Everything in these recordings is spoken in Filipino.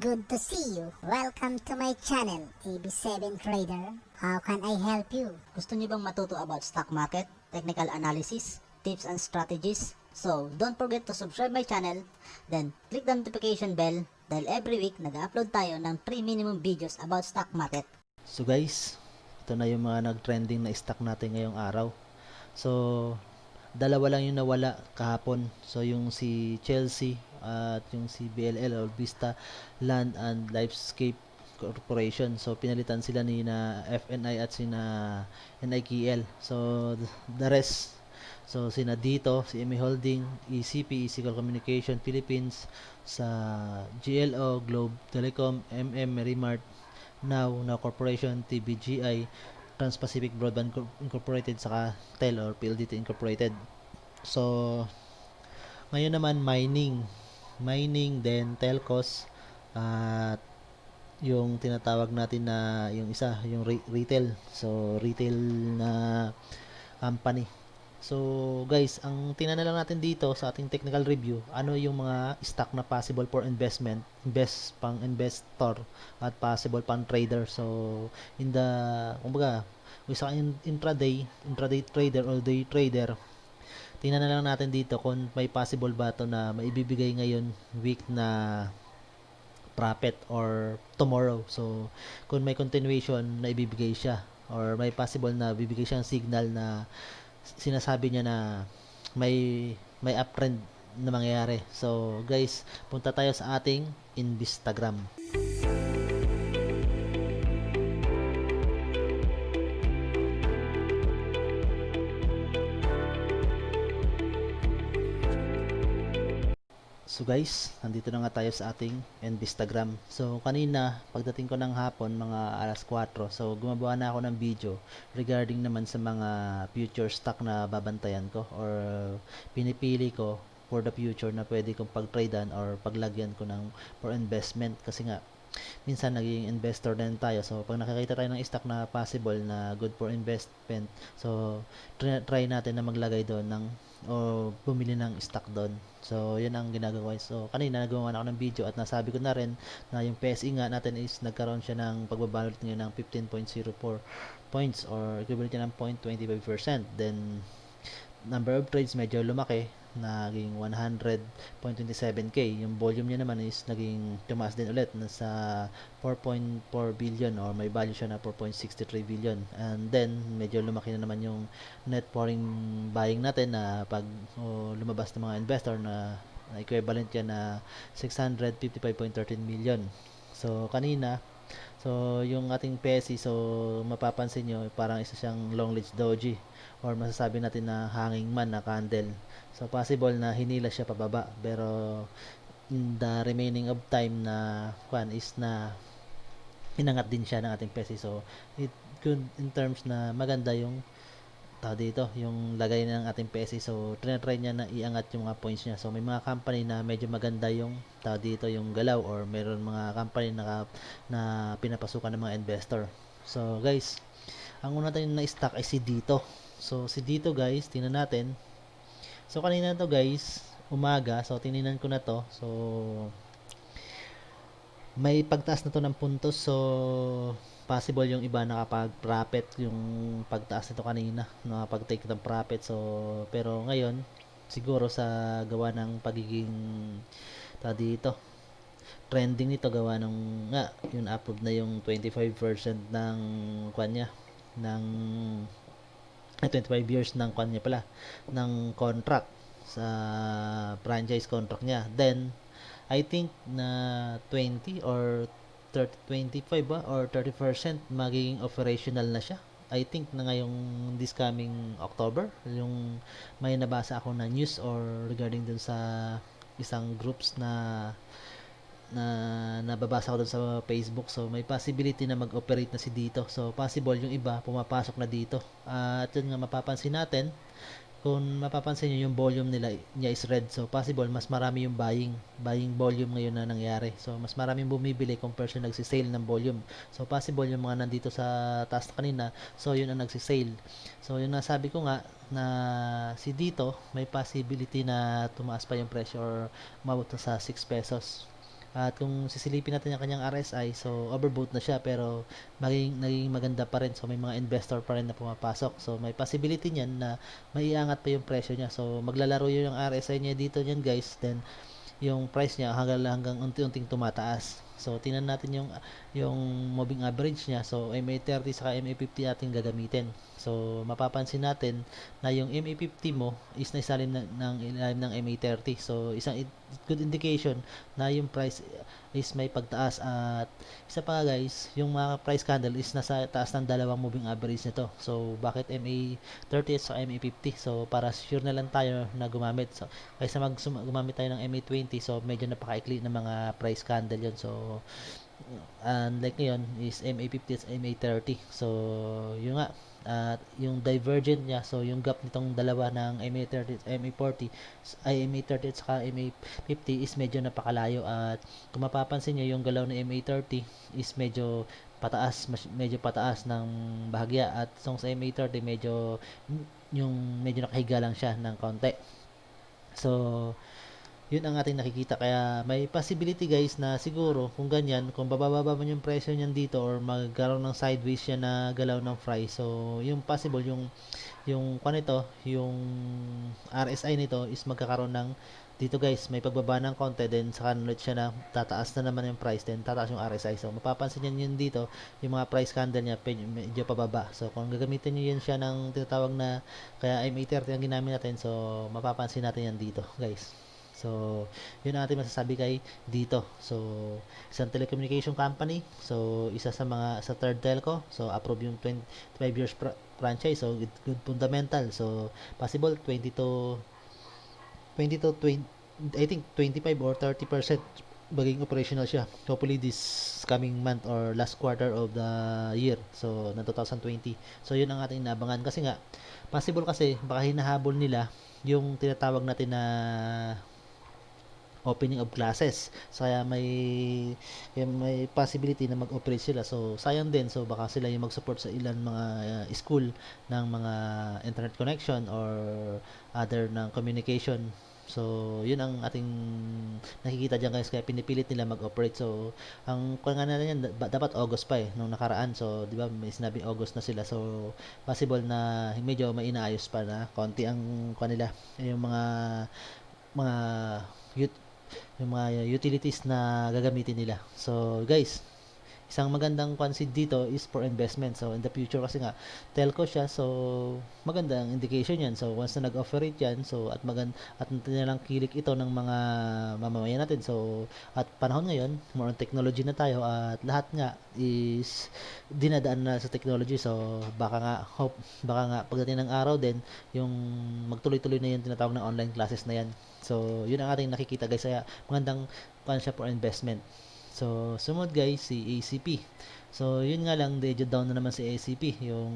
good to see you. Welcome to my channel, AB7 Trader. How can I help you? Gusto niyo bang matuto about stock market, technical analysis, tips and strategies? So, don't forget to subscribe my channel, then click the notification bell dahil every week nag-upload tayo ng 3 minimum videos about stock market. So guys, ito na yung mga nag-trending na stock natin ngayong araw. So, dalawa lang yung nawala kahapon. So, yung si Chelsea at yung si BLL or Vista Land and Lifescape Corporation. So, pinalitan sila ni na FNI at sina NIKL. So, the rest, so sina dito, si MA Holding, ECP, Easycall Communication Philippines, sa GLO, Globe Telecom, Merimart, Now Corporation, TBGI, Trans-Pacific Broadband Incorporated, saka TEL or PLDT Incorporated. So, ngayon naman mining then telcos at yung tinatawag natin na yung isa, yung retail. So, retail na company. So, guys, ang tingnan na lang natin dito sa ating technical review, ano yung mga stock na possible for investment, pang investor at possible pang trader. So, in the, kumbaga, kung isa kang intraday trader or day trader, tingnan na lang natin dito kung may possible ba to na maibibigay ngayon week na profit or tomorrow. So, kung may continuation na ibibigay siya or may possible na bibigay siyang signal na sinasabi niya na may uptrend na mangyayari. So, guys, punta tayo sa ating Instagram. So guys, nandito na nga tayo sa ating Instagram. So kanina, pagdating ko ng hapon, mga alas 4, so gumawa na ako ng video regarding naman sa mga future stock na babantayan ko or pinipili ko for the future na pwede kong pag-tradean or paglagyan ko ng for investment. Kasi nga, minsan naging investor din tayo. So pag nakakita tayo ng stock na possible na good for investment, so try natin na maglagay doon ng o bumili ng stock doon. So, yan ang ginagawa. So, kanina nagawa na ako ng video at nasabi ko na rin na yung PSE nga natin is nagkaroon siya ng pagbabalot ngayon ng 15.04 points or equivalent niya ng 0.25%. Then, number of trades medyo lumaki, naging 100.27k. Yung volume niya naman is naging tumaas din ulit, nasa 4.4 billion or may value siya na 4.63 billion. And then medyo lumaki na naman yung net foreign buying natin na pag lumabas ng mga investor na equivalent yan na 655.13 million. So kanina, so yung ating PSE, so mapapansin nyo parang isa siyang long range doji or masasabi natin na hanging man na candle. So possible na hinila siya pababa, pero in the remaining of time na is na inangat din siya ng ating PSE. So it could in terms na maganda yung dito, yung lagay ng ating PSE. So try niya na iangat yung mga points niya. So may mga company na medyo maganda yung dito yung galaw or meron mga company na pinapasukan ng mga investor. So guys, ang una tayong na-stock ay si dito. So si dito guys, tingnan natin. So kanina to guys, umaga, so tininan ko na to. So may pagtaas na to ng puntos. So possible yung iba nakapag-profit yung pagtaas nito kanina, nakapag-take ng profit. So pero ngayon siguro sa gawa ng pagiging dito trending nito, gawa ng nga yung upload na yung 25% ng kanya ng 25 years ng kanya pala ng contract sa franchise contract niya. Then I think na 20 or 30, 25 ba or 30% magiging operational na siya. I think na ngayong this coming October, yung may nabasa ako na news or regarding dun sa isang groups na nababasa ko doon sa Facebook. So may possibility na mag-operate na si dito. So possible yung iba pumapasok na dito. At yun nga, mapapansin natin, kung mapapansin nyo yung volume niya is red. So possible mas marami yung buying volume ngayon na nangyari. So mas maraming bumibili compared sa nagsisale ng volume. So possible yung mga nandito sa taas kanina, so yun ang nagsisale. So yung nasabi ko nga na si dito may possibility na tumaas pa yung presyo or umabot sa 6 pesos. At kung sisilipin natin yung kanyang RSI, so overbought na siya pero naging maganda pa rin. So may mga investor pa rin na pumapasok. So may possibility niyan na maiangat pa yung presyo niya. So maglalaro yung RSI niya dito niyan guys. Then yung price niya hanggang unti-unting tumataas. So tingnan natin yung moving average niya. So MA30 saka MA50 natin gagamitin. So mapapansin natin na yung MA50 mo is naisalim ng ilalim ng MA30. So isang good indication na yung price is may pagtaas. At isa pa guys, yung mga price candle is nasa taas ng dalawang moving average nito. So bakit MA30 at saka MA50? So para sure na lang tayo na gumamit. So kaysa gumamit tayo ng MA20, so medyo napakaikli ng mga price candle yon. So unlike ngayon is MA50 at MA30. So yun nga, at yung divergent niya, so yung gap nitong dalawa ng MA30 at MA40 ay MA30 at saka MA50 is medyo napakalayo. At kung mapapansin niyo yung galaw ng MA30 is medyo pataas ng bahagya, at sa MA30 medyo nakahiga lang siya ng konti. So yun ang ating nakikita. Kaya may possibility guys na siguro kung ganyan, kung bababa man yung presyo niyan dito or magkaroon ng sideways siya na galaw ng price, so yung possible yung yung RSI nito is magkakaroon ng dito guys, may pagbaba ng konti, then saka ulit siya na tataas na naman yung price, then tataas yung RSI. So mapapansin niyo yun dito, yung mga price candle niya medyo pababa. So kung gagamitin niyo yun siya ng tinatawag na, kaya MA30 ang ginamit natin, so mapapansin natin yan dito guys. So, yun ang ating masasabi kay dito. So, isang telecommunication company. So, isa sa third telco. So, approve yung 25 years franchise. So, good fundamental. So, possible 20 to 20, I think 25 or 30% maging operational siya. Hopefully this coming month or last quarter of the year. So, na 2020. So, yun ang ating inabangan. Kasi nga, possible kasi baka hinahabol nila yung tinatawag natin na opening of classes. So, kaya may possibility na mag-operate sila. So, sayang din. So, baka sila yung mag-support sa ilan mga school ng mga internet connection or other ng communication. So, yun ang ating nakikita dyan guys. Kaya pinipilit nila mag-operate. So, ang kung nga natin yan, dapat August pa nung nakaraan. So, di ba, may sinabing August na sila. So, possible na medyo may inaayos pa na konti ang kanila. Yung mga yung mga utilities na gagamitin nila. So guys, isang magandang concept dito is for investment. So in the future kasi nga telco siya, so magandang indication yan. So once na nag-operate yan, so at nilang kilik ito ng mga mamamayan natin. So at panahon ngayon, more on technology na tayo, at lahat nga is dinadaan na sa technology. So baka nga pagdating ng araw din, yung magtuloy-tuloy na yung tinatawag na online classes na yan. So yun ang ating nakikita guys. Kaya magandang concept for investment. So sumunod guys, si ACP. So yun nga lang, medyo down na naman si ACP yung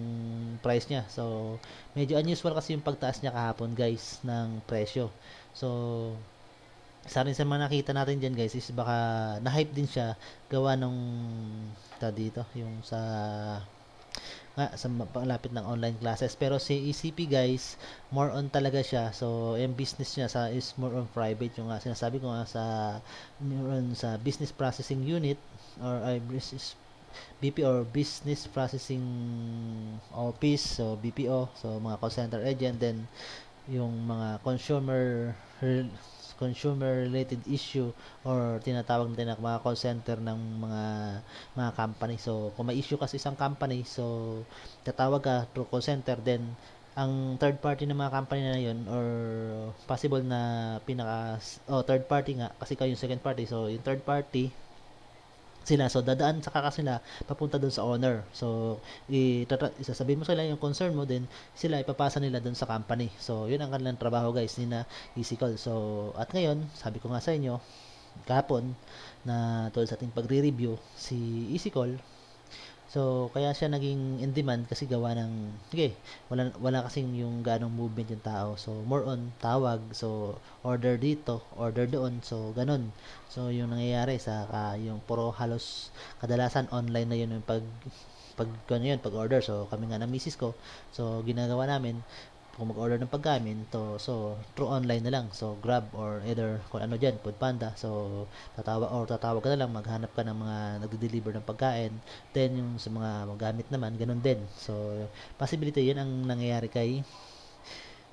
price niya. So medyo unusual kasi yung pagtaas niya kahapon guys ng presyo. So isa rin sa mga nakita natin dyan guys is baka na-hype din siya gawa nung dito yung sa palapit ng online classes. Pero si ECP guys, more on talaga siya. So yung business niya is more on private. Yung sinasabi ko more on sa business processing unit or business BP or business processing office. So BPO, so mga call center agent, then yung mga consumer related issue or tinatawag natin na mga call center ng mga company. So kung may issue kasi isang company, so tatawag ka through call center, then ang third party ng mga company na yun or possible na third party nga kasi kayo yung second party, so yung third party sila, so dadaan sa kakas nila papunta doon sa owner. So isasabihin mo sila yung concern mo, then sila ipapasa nila doon sa company. So yun ang kanilang trabaho guys, ni na EasyCall. So at ngayon, sabi ko nga sa inyo kahapon na tungkol sa ating pagre-review si EasyCall, so kaya siya naging in demand kasi gawa ng wala kasing yung ganong movement yung tao. So more on tawag, so order dito, order doon, so ganun. So yung nangyayari sa yung puro halos kadalasan online na yun yung pag order. So kami nga ng misis ko, so ginagawa namin kung mag-order ng pagkain to, so through online na lang, so Grab or either kung ano dyan, Foodpanda, so tatawag ka na lang, maghanap ka ng mga nagde-deliver ng pagkain. Then yung sa mga gamit naman ganun din, so possibility yun ang nangyayari kay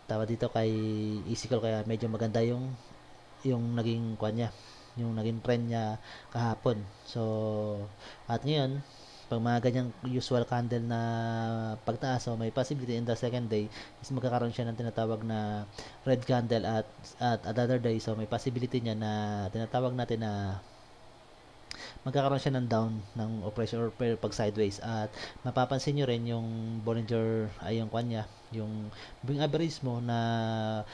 dito kay EasyCall, kaya medyo maganda yung naging kanya, yung naging trend niya kahapon. So at ngayon, pag mga ganyang usual candle na pagtaas, so may possibility in the second day is magkakaroon siya ng tinatawag na red candle at another day, so may possibility niya na tinatawag natin na magkakaroon siya ng down ng operation or pag sideways. At mapapansin nyo rin yung Bollinger ay yung kanya, yung moving average mo na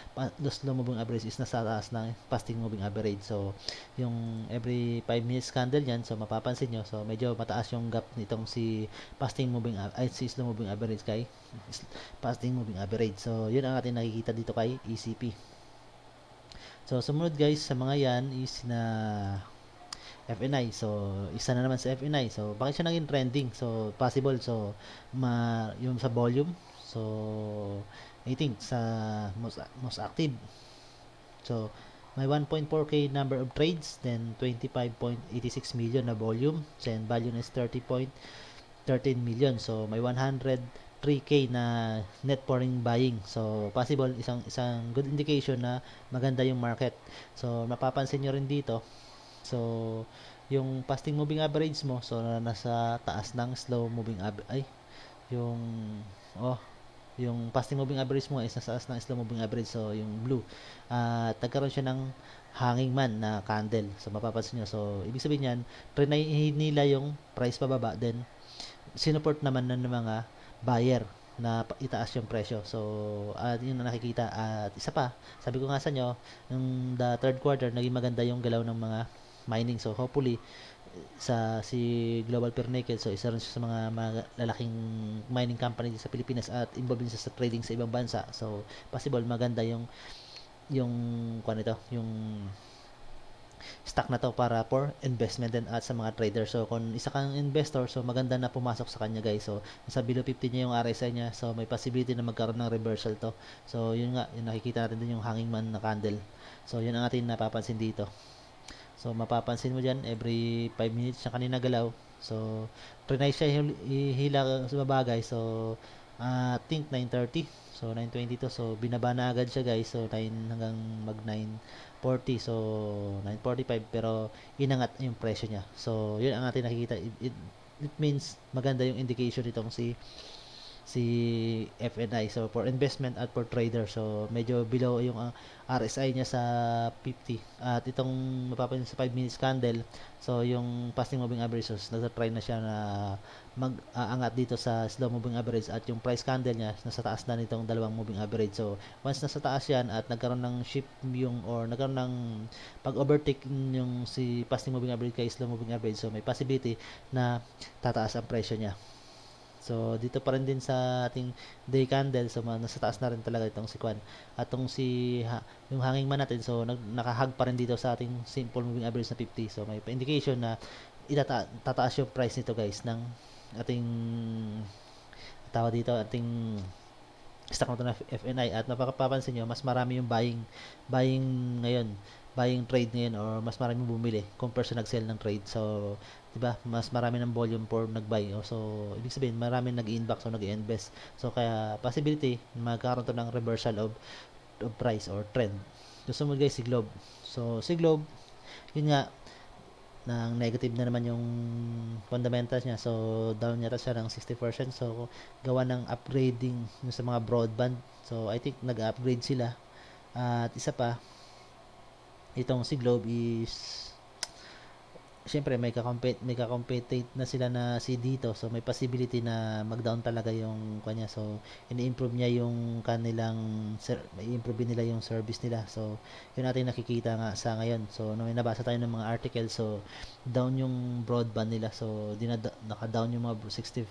slow moving average is nasa taas ng fasting moving average. So yung every 5 minutes candle yan, so mapapansin nyo, so medyo mataas yung gap nitong si fasting moving si slow moving average kay fasting moving average. So yun ang ating nakikita dito kay ECP. So sumunod guys sa mga yan is na FNI. So, isa na naman sa FNI. So, bakit siya naging trending? So, possible. So, yung sa volume. So, I think sa most active. So, may 1.4k number of trades, then 25.86 million na volume, then value is 30.13 million. So, may 103k na net foreign buying. So, possible isang good indication na maganda yung market. So, mapapansin nyo rin dito. So, yung fasting moving average mo, so nasa taas ng slow moving average, yung fasting moving average mo is nasa taas ng slow moving average, so yung blue. At nagkaroon siya ng hanging man na candle. So, mapapansin nyo. So, ibig sabihin yan, trinay nila yung price pababa, then sinuport naman ng mga buyer na itaas yung presyo. So, yun na nakikita. At isa pa, sabi ko nga sa nyo, yung the third quarter, naging maganda yung galaw ng mga mining. So hopefully si Global Pure Nickel, so isa rin siya sa mga lalaking mining company sa Pilipinas at involved din sa trading sa ibang bansa. So possible maganda yung yung stock na to para for investment din at sa mga trader. So kung isa kang investor, so maganda na pumasok sa kanya guys. So nasa below 50 niya yung RSI niya, so may possibility na magkaroon ng reversal to. So yun nga, yung nakikita natin din yung hanging man na candle. So yun ang ating napapansin dito. So, mapapansin mo dyan, every 5 minutes siya kanina galaw. So, trinay siya hila sa babagay. So, I think 9:30. So, 9:22. So, binaba na agad siya guys. So, 9 hanggang mag 9:40. So, 9:45. Pero, inangat yung presyo niya. So, yun ang ating nakikita. It means maganda yung indication nitong si FNI. So, for investment at for trader. So, medyo below yung RSI niya sa 50. At itong mapapansin sa 5 minutes candle, so, yung fasting moving average, so, nagtatry na siya na mag-aangat dito sa slow moving average at yung price candle niya, nasa taas na nitong dalawang moving average. So, once nasa taas yan at nagkaroon ng shift nagkaroon ng pag-overtake yung si fasting moving average kay slow moving average, so, may possibility na tataas ang presyo niya. So, dito pa rin din sa ating day candle, so nasa taas na rin talaga itong si Kwan. At yung yung hanging man natin, so nakahag pa rin dito sa ating simple moving average na 50. So, may indication na tataas yung price nito guys ng ating ating stock na FNI. At mapapansin nyo, mas marami yung buying ngayon, buying trade ngayon, or mas marami bumili compare sa nag-sell ng trade. So, diba, mas marami ng volume for nag-buy. So, ibig sabihin, marami nag-inbox o nag-invest. So, kaya possibility, magkaroon to ng reversal of price or trend. Gusto mo guys, si Globe. So, si Globe, yun nga, nang negative na naman yung fundamentals niya. So, down yata siya ng 60%. So, gawa ng upgrading yung sa mga broadband. So, I think nag-upgrade sila. At isa pa, itong si Globe is syempre may kakompete na sila na si dito, so may possibility na mag-down talaga yung kanya. So ini-improve niya yung kanilang i-improve nila yung service nila. So yun natin nakikita nga sa ngayon. So nung nabasa tayo ng mga article, so down yung broadband nila. So naka-down yung mga 60%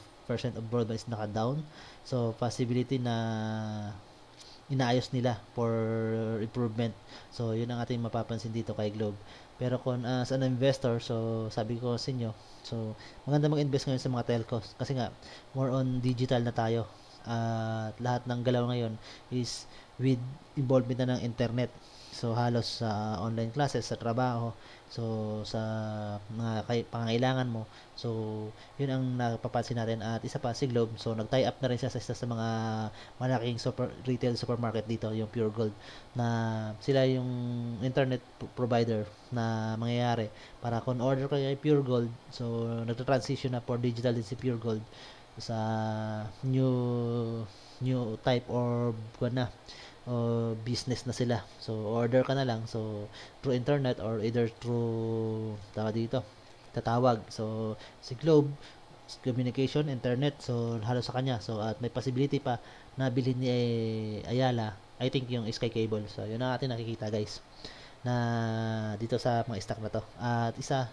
of broadband is naka-down. So possibility na inaayos nila for improvement. So yun ang ating mapapansin dito kay Globe. Pero kung as an investor, so sabi ko sa inyo, so maganda mag-invest ngayon sa mga telcos kasi nga more on digital na tayo. At lahat ng galaw ngayon is with involvement na ng internet. So halos sa online classes, sa trabaho, so sa mga pangangailangan mo. So yun ang napapansin natin. At isa pa si Globe, so nag-tie up na rin siya sa isa sa mga malaking retail supermarket dito, yung Pure Gold, na sila yung internet provider na mangyayari para kung order kayo ay Pure Gold, so nagta-transition na for digital din si Pure Gold sa new type or kuwan na o business na sila. So order ka na lang, so through internet or either through dito tatawag. So si Globe, communication, internet, so halos sa kanya. So at may possibility pa na bilhin ni Ayala, I think yung Sky Cable. So yun ang atin nakikita guys na dito sa mga stock na to. At isa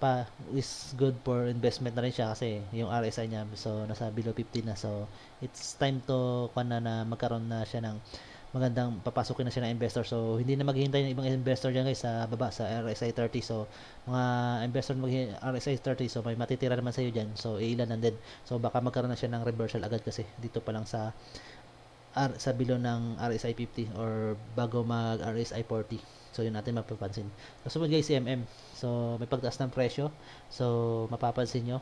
pa is good for investment na rin siya kasi yung RSI niya so nasa below 50 na, so it's time to na magkaroon na siya ng magandang papasukin na siya ng investor. So hindi na maghihintay ng ibang investor dyan guys sa baba sa RSI 30. So mga investor mag RSI 30, so may matitira naman sa iyo dyan, so ilan and then so baka magkaroon na siya ng reversal agad kasi dito pa lang sa below ng RSI 50 or bago mag RSI 40. So yun natin mapapansin. So sumunod guys, CMM. So may pagtaas ng presyo. So mapapansin nyo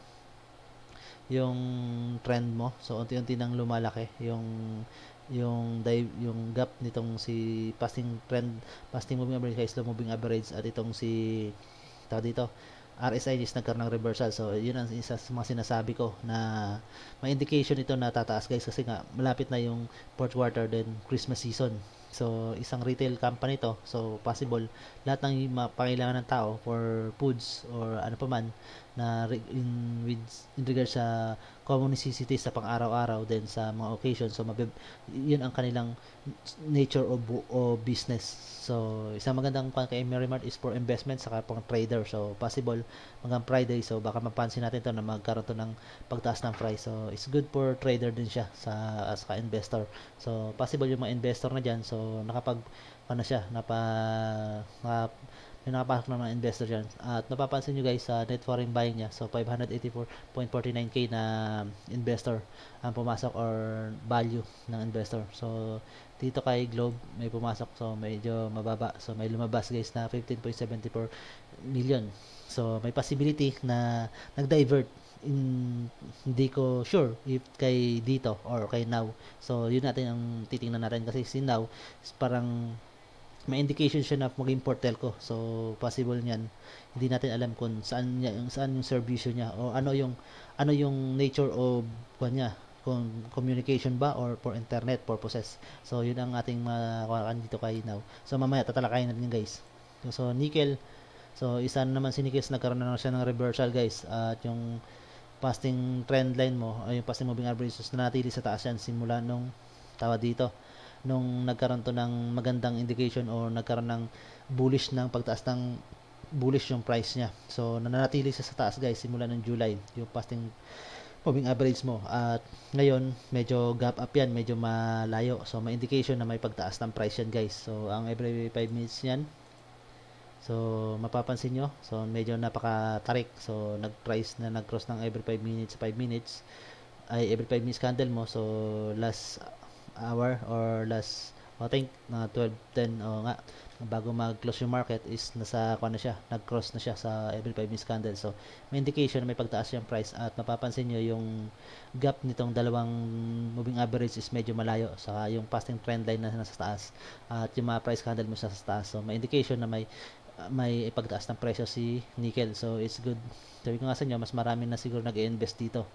yung trend mo. So unti-unti nang lumalaki yung gap nitong si fasting moving average kay slow moving average, at itong si dito RSI is nagkaroon ng reversal. So yun ang isa sa mga sinasabi ko na may indication ito na tataas guys kasi nga malapit na yung fourth quarter then Christmas season. So isang retail company to, so possible lahat ng pangailangan ng tao for foods or ano pa man na in regards sa common necessities sa pang-araw-araw then sa mga occasions, so yun ang kanilang nature o business. So isang magandang kay Merrimart is for investment saka pang trader. So possible hanggang Friday, so baka mapansin natin to na magkaroon to ng pagtaas ng price. So it's good for trader din siya as ka investor. So possible yung mga investor na diyan, so nakapag siya may nakapasok na mga investor dyan. At napapansin nyo guys sa net foreign buying niya, so 584.49k na investor ang pumasok or value ng investor. So dito kay Globe may pumasok, so medyo mababa, so may lumabas guys na 15.74 million. So may possibility na nag-divert hindi ko sure if kay dito or kay Now. So yun natin ang titingnan natin kasi si Now is parang may indication siya na mag-import telco. So possible niyan. Hindi natin alam kung saan yung serbisyo niya o ano yung nature of niya, kung communication ba or for internet purposes. So yun ang ating makakan dito kay Now. So mamaya tatalakayin natin guys. So nickel, so isa naman si nickel, nagkaroon na siya ng reversal guys, at yung fasting trend line mo ay yung fasting moving average na natili sa taas yan simula nung dito nung nagkaroon to ng magandang indication o nagkaroon ng bullish yung price niya. So nananatili siya sa taas guys simula ng July yung fasting moving average mo, at ngayon medyo gap up yan, medyo malayo, so may indication na may pagtaas ng price yan guys. So ang every 5 minutes yan, so mapapansin nyo, so medyo napakatarik, so nag-cross ng every 5 minutes ay every 5 minutes candle mo. So last hour or last I think 12:10 nga bago mag-close yung market is nag-cross na siya sa every 5 minutes candle. So may indication na may pagtaas yung price, at mapapansin nyo yung gap nitong dalawang moving average is medyo malayo, saka yung fasting trend line na nasa taas at yung mga price candle mo sa taas. So may indication na may pagtaas ng presyo si nickel. So it's good. Sabi ko nga sa inyo, mas marami na siguro nag-invest dito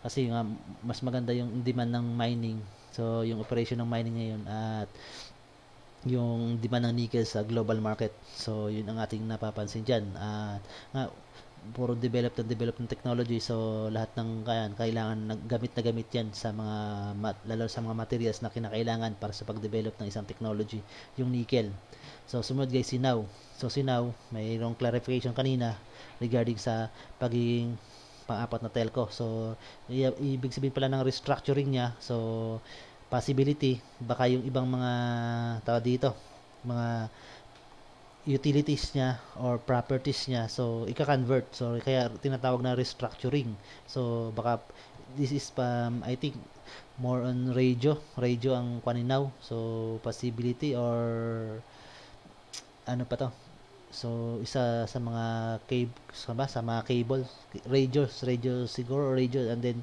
kasi nga mas maganda yung demand ng mining, so yung operation ng mining ngayon at yung demand ng nickel sa global market. So yun ang ating napapansin dyan, at nga puro develop ng technology, so lahat ng kailangan gamit na gamit yan sa mga lalo sa mga materials na kinakailangan para sa pag-develop ng isang technology, yung nickel. So sumunod guys si Now. So si Now, mayroong clarification kanina regarding sa pagiging pang-apat na telco. So ibig sabihin pala ng restructuring niya, so possibility baka yung ibang mga mga utilities niya or properties niya, so ika-convert, so kaya tinatawag na restructuring. So baka this is I think more on radio ang kwaninaw, so possibility or ano pa to, so isa sa mga sa mga cable radio siguro, or radio, and then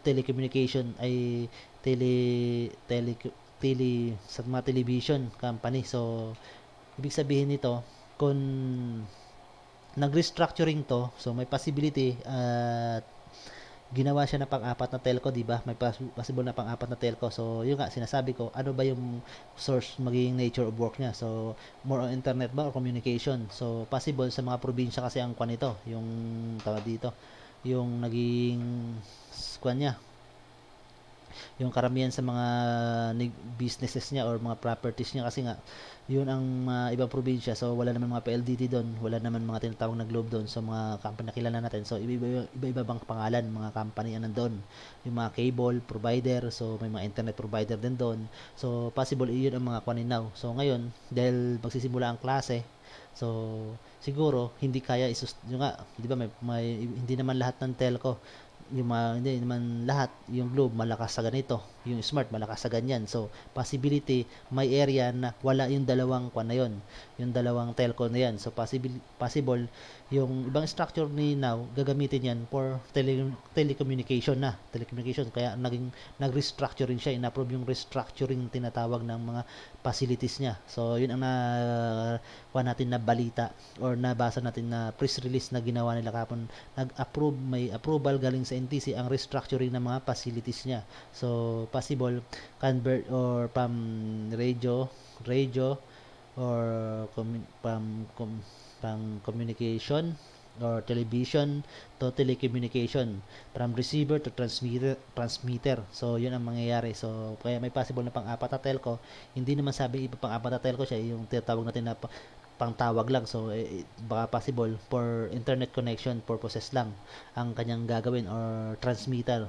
telecommunication ay tele tele tele sa mga television company. So ibig sabihin nito, kung nag-restructuring to, so may possibility at ginawa siya na pang-apat na telco, di ba? May possible na pang-apat na telco. So, yun nga, sinasabi ko, ano ba yung source, magiging nature of work niya? So, more on internet ba or communication? So, possible sa mga probinsya kasi ang kwan ito, yung tawag dito, yung naging kwan niya, yung karamihan sa mga businesses niya or mga properties niya, kasi nga yun ang ibang probinsya, so wala naman mga PLDT doon, wala naman mga tinatawag na Globe doon, so mga company na kilala natin, so iba-iba bang pangalan, mga company ang nandun, yung mga cable provider, so may mga internet provider din doon, so possible yun ang mga kwaninaw. So ngayon, dahil magsisimula ang klase, so siguro hindi kaya yung nga, di ba, hindi naman lahat ng telco, yung hindi naman lahat, yung Globe malakas sa ganito, yung Smart malakas sa ganyan. So possibility may area na wala yung dalawang kwan na yun, yung dalawang telco na yan. So possible yung ibang structure ni Now gagamitin yan for telecommunication kaya nag-restructuring siya, inapprove yung restructuring tinatawag ng mga facilities niya. So yun ang natin na balita or nabasa natin na press release na ginawa nila kapon. May approval galing sa NTC ang restructuring ng mga facilities niya. So possible convert or from radio or from communication or television to telecommunication, from receiver to transmitter. So yun ang mangyayari. So kaya may possible na pang-apat na telco. Hindi naman sabi iba pang-apat na telco siya, yung tinatawag natin na pang-tawag lang. So baka possible for internet connection purposes lang ang kanyang gagawin, or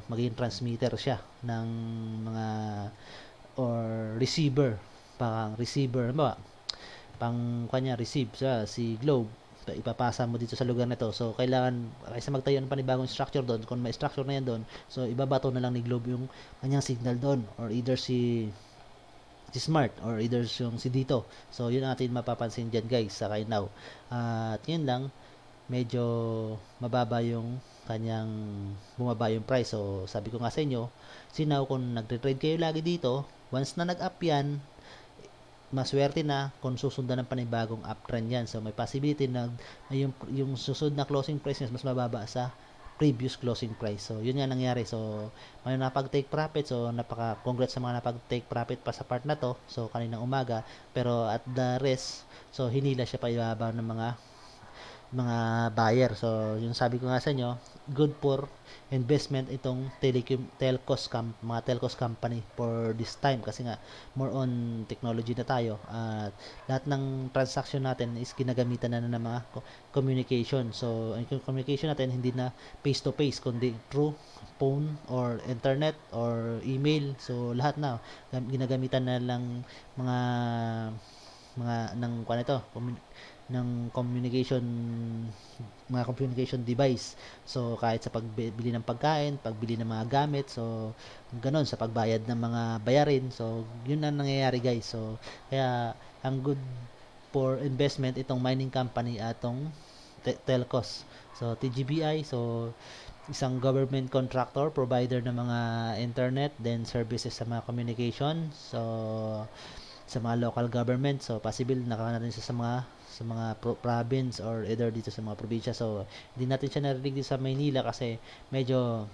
magiging transmitter siya ng mga, or receiver, ano ba, pang kanya receive sa si Globe, ipapasa mo dito sa lugar na to. So kailangan, kaysa magtayo ng panibagong structure doon, kung may structure na yan doon, so ibabato na lang ni Globe yung kanyang signal doon, or either si Smart, or either yung si dito. So yun natin mapapansin dyan guys sa Now. At yun lang, medyo bumaba yung price. So sabi ko nga sa inyo, Now, kung nagre-trade kayo lagi dito, once na nag-up yan, maswerte na kung susundan ng panibagong uptrend yan. So may possibility na yung susunod na closing price mas mababa sa previous closing price. So yun nga nangyari. So may napag-take profit. So congrats sa mga napag-take profit pa sa part na to. So kaninang umaga, pero at the rest, so hinila siya pa ibaba ng mga buyer. So yung sabi ko nga sa inyo, good for investment itong mga telcos company for this time, kasi nga more on technology na tayo, at lahat ng transaction natin is ginagamitan na ng mga communication. So ang communication natin hindi na face to face, kundi through phone or internet or email. So lahat na ginagamitan na lang ng ng mga communication device. So kahit sa pagbili ng pagkain, pagbili ng mga gamit, so ganon sa pagbayad ng mga bayarin. So yun ang nangyayari guys. So kaya ang good for investment itong mining company atong telcos. So TGBI, so isang government contractor, provider ng mga internet, then services sa mga communication. So sa mga local government, so possible nakaka natin siya sa mga province or either dito sa mga probinsya. So hindi natin siya narinig dito sa Maynila kasi medyo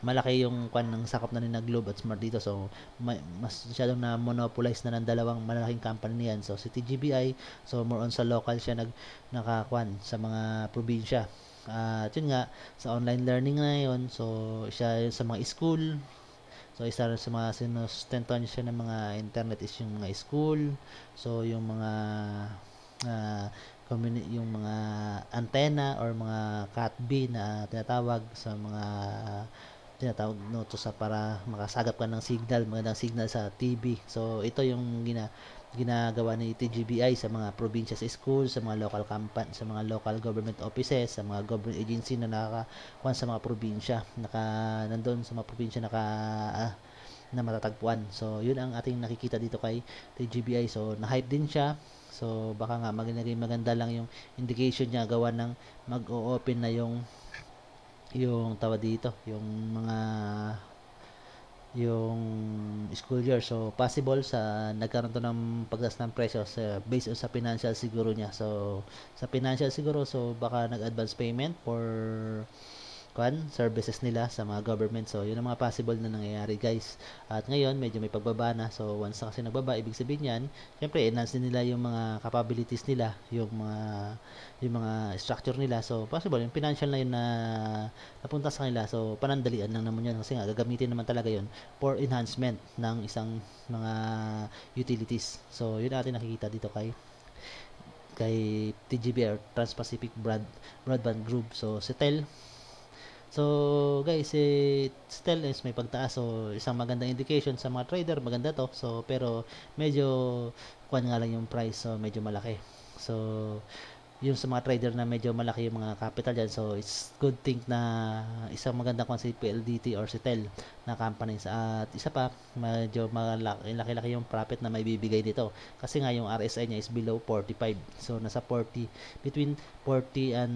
malaki yung ng sakop na ni na Globe at Smart dito. So mas masyadong na monopolize na ng dalawang malaking company niyan. So si TGBI, so more on sa local siya sa mga probinsya. At yun nga, sa online learning na yun, so siya sa mga school. So isa sa mga sinustentuhan siya ng mga internet is yung mga school. So yung mga yung mga antenna or mga cat B na tinatawag to sa para makasagap ka ng signal, magandang signal sa TV. So ito yung ginagawa ni TGBI sa mga probinsya sa school, sa mga local sa mga local government offices, sa mga government agency na nakakuan sa mga probinsya, nandoon sa mga probinsya na matatagpuan. So, yun ang ating nakikita dito kay TGBI. So, na-hype din siya. So, baka nga maging maganda lang yung indication niya gawa ng mag-o-open na yung tawa dito, yung school year. So, possible sa nagkaroon to ng pagtaas ng presyo based on sa financial siguro niya. So, sa financial siguro, so baka nag-advance payment for services nila sa mga government. So, yun ang mga possible na nangyayari, guys. At ngayon, medyo may pagbaba na. So, once na kasi nagbaba, ibig sabihin yan, syempre, enhance din nila yung mga capabilities nila, yung mga structure nila. So, possible, yung financial na yun na napunta sa kanila. So, panandalian lang naman yun. Kasi nga, gagamitin naman talaga yun for enhancement ng isang mga utilities. So, yun natin nakikita dito kay TGB or Trans-Pacific Broadband Group. So, si Tel. So, guys, still is may pagtaas. So, isang magandang indication sa mga trader, maganda to. So, pero medyo kuan nga lang yung price. So, medyo malaki. So, yung sa mga trader na medyo malaki yung mga capital dyan, so it's good thing na isang magandang kung si PLDT or si Tel na companies. At isa pa, medyo laki-laki yung profit na may bibigay dito kasi nga yung RSI niya is below 45, so nasa 40, between 40 and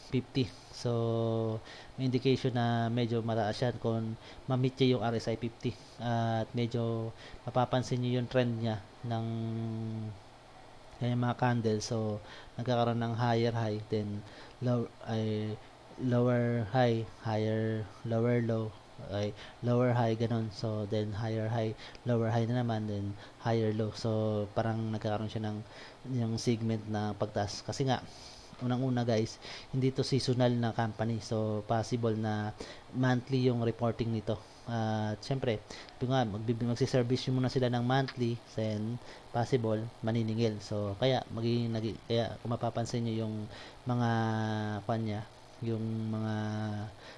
50. So may indication na medyo mataas yan kung ma-meet niya yung RSI 50 at medyo mapapansin niyo yung trend niya ng yung mga candle. So nagkakaroon ng higher high, then lower high, higher lower low, ay lower high, ganon. So then higher high, lower high na naman, then higher low. So parang nagkakaroon siya ng yung segment na pagtaas kasi nga unang-una, guys, hindi to seasonal na company. So possible na monthly yung reporting nito. Siyempre, magsi-service muna sila ng monthly, then possible maniningil. So kaya kaya kung mapapansin niyo yung mga kanya, yung mga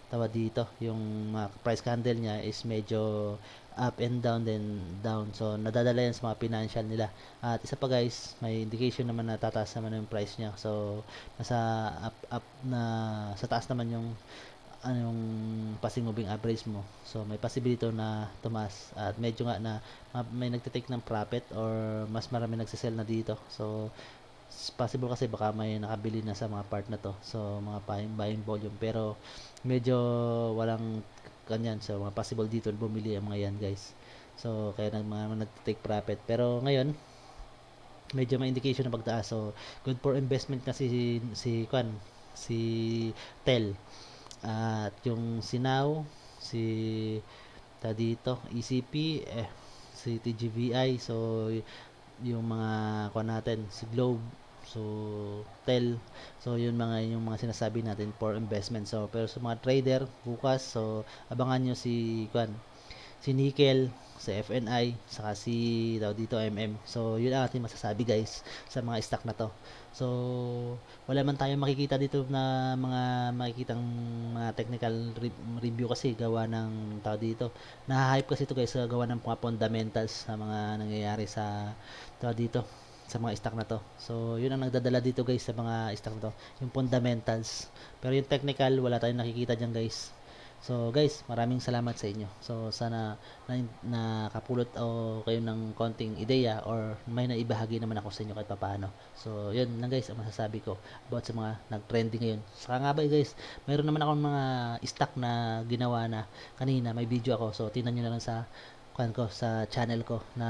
tawa dito, yung mga price candle niya is medyo up and down, then down. So nadadala yan sa mga financial nila. At isa pa, guys, may indication naman na tataas naman yung price niya. So nasa up na sa taas naman yung anong passing moving average mo. So may possibility na tumaas at medyo nga na may nagte-take ng profit or mas marami nagsisell na dito. So possible kasi baka may nakabili na sa mga part na to. So mga buying volume, pero medyo walang ganyan. So mga possible dito bumili ang mga yan, guys. So kaya mga nagte-take profit. Pero ngayon medyo may indication na pagtaas. So good for investment na si Tel. At yung Sinaw, dito, ECP, si TGVI, so yung mga natin, si Globe, so Tel, so yung mga sinasabi natin for investment. So pero sa mga trader bukas, so abangan nyo si Nickel, sa FNI, saka dito MM. So yun ang ating masasabi, guys, sa mga stock na to. So wala man tayong makikita dito na makikitang mga technical review kasi gawa ng dito. Na-hype kasi ito, guys, gawa ng mga fundamentals sa mga nangyayari sa dito sa mga stock na to. So yun ang nagdadala dito, guys, sa mga stock na to, yung fundamentals. Pero yung technical wala tayong nakikita diyan, guys. So guys, maraming salamat sa inyo. So sana nakapulot o kayo ng konting ideya or may naibahagi naman ako sa inyo kahit papaano. So yun lang, guys, ang masasabi ko about sa mga nag-trending ngayon. Saka nga ba, guys, mayroon naman akong mga stock na ginawa na kanina, may video ako. So tingnan niyo na lang sa sa channel ko na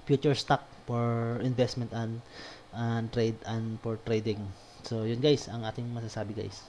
future stock for investment and trade and for trading. So yun, guys, ang ating masasabi, guys.